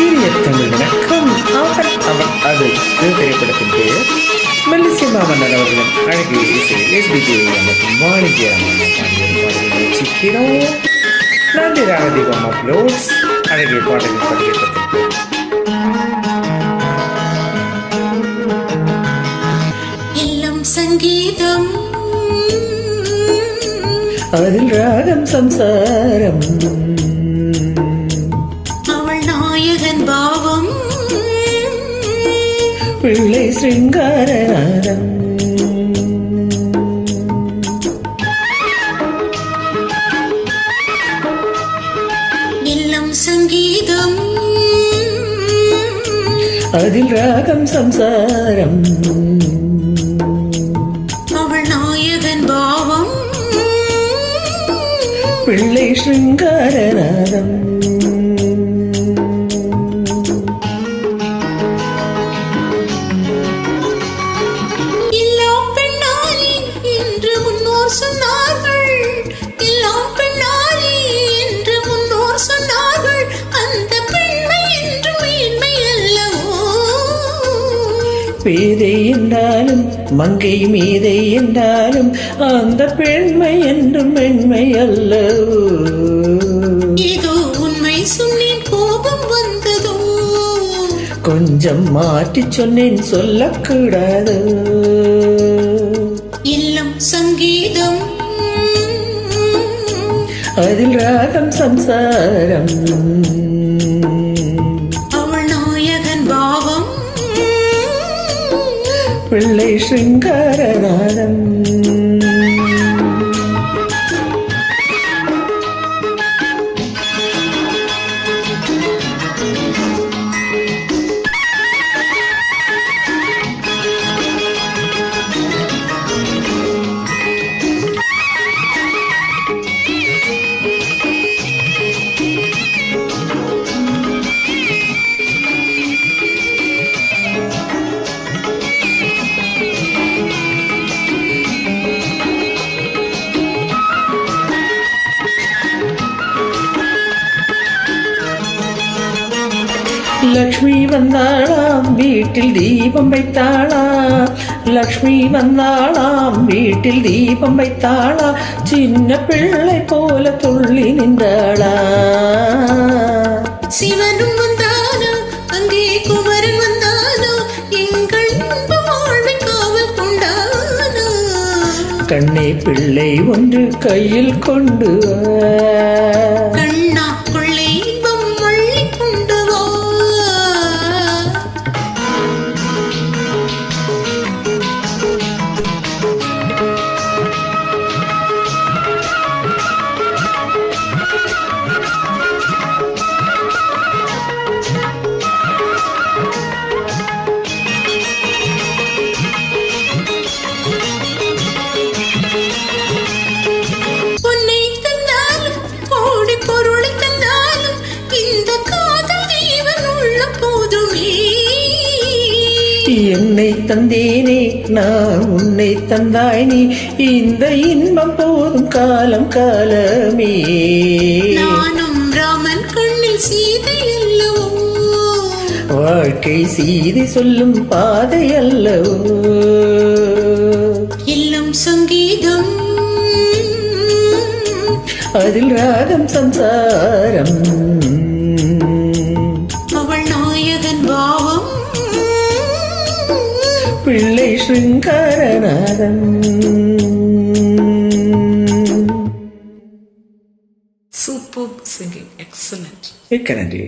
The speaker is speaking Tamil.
இனிய தமிழ் வணக்கம். அவன் அவன் அது திரைப்படத்தின் பெயர் மெல்லிசை மாமன்னர் அவர்களின் அழகிய இசை எஸ்பிபி மற்றும் வாணிஜ்யமான பாடல்களை முயற்சிக்கிறோம். நன்றி ராகதீபம் அப்லோட்ஸ் அழகிய பாடலின் பதிவேற்றத்திற்கு. சங்கீதம் அதில் ராகம் சம்சாரம் அவள் நாயகன் பாவம் பிள்ளை சிங்காரநாதம் எல்லாம் சங்கீதம் அதில் ராகம் சம்சாரம் பிள்ளை சிங்காரநாதம் எல்லாம் பெண்ணாலி என்று முன்னோர் சொன்னார்கள். எல்லாம் பெண்ணாலி என்று முன்னோர் சொன்னார்கள். அந்த பெண்மை என்று மேன்மை அல்லவோ. பேதை என்றாலும் மங்கை மீதை என்றாலும் அந்த பெண்மை என்றும் மென்மை அல்லவோ. ஏதோ உண்மை சொன்னேன் கோபம் வந்ததோ. கொஞ்சம் மாற்றி சொன்னேன் சொல்லக்கூடாது. எல்லாம் சங்கீதம் அதில் ராகம் சம்சாரம் அவள் நாயகன் பாவம் பிள்ளை சிங்காரநாதம். லக்ஷ்மி வந்தாளாம் வீட்டில் தீபம் வைத்தாளா. லக்ஷ்மி வந்தாளாம் வீட்டில் தீபம் வைத்தாளா. சின்ன பிள்ளை போல துள்ளி நின்றாளா. சிவனும் வந்தானோ அங்கே குமரன் வந்தானோ எங்கள் வாழ்வை காவல் கொண்டானோ. கண்ணே பிள்ளை ஒன்று கையில் கொண்டு கண்ணா கொள்ளை இன்பம் வள்ளி கொண்டு வா. என்னை தந்தேனே நான் உன்னை தந்தாய் நீ. இந்த இன்பம் போதும் காலம் காலமே. நானும் ராமன் கண்ணில் சீதை அல்லவோ. வாழ்க்கை சீதை சொல்லும் பாதை அல்லவோ. எல்லாம் சங்கீதம் அதில் ராகம் சம்சாரம் அவள் நாயகன் பாவம் பிள்ளை சிங்காரநாதம். Superb singing, excellent. மிக்க நன்றி.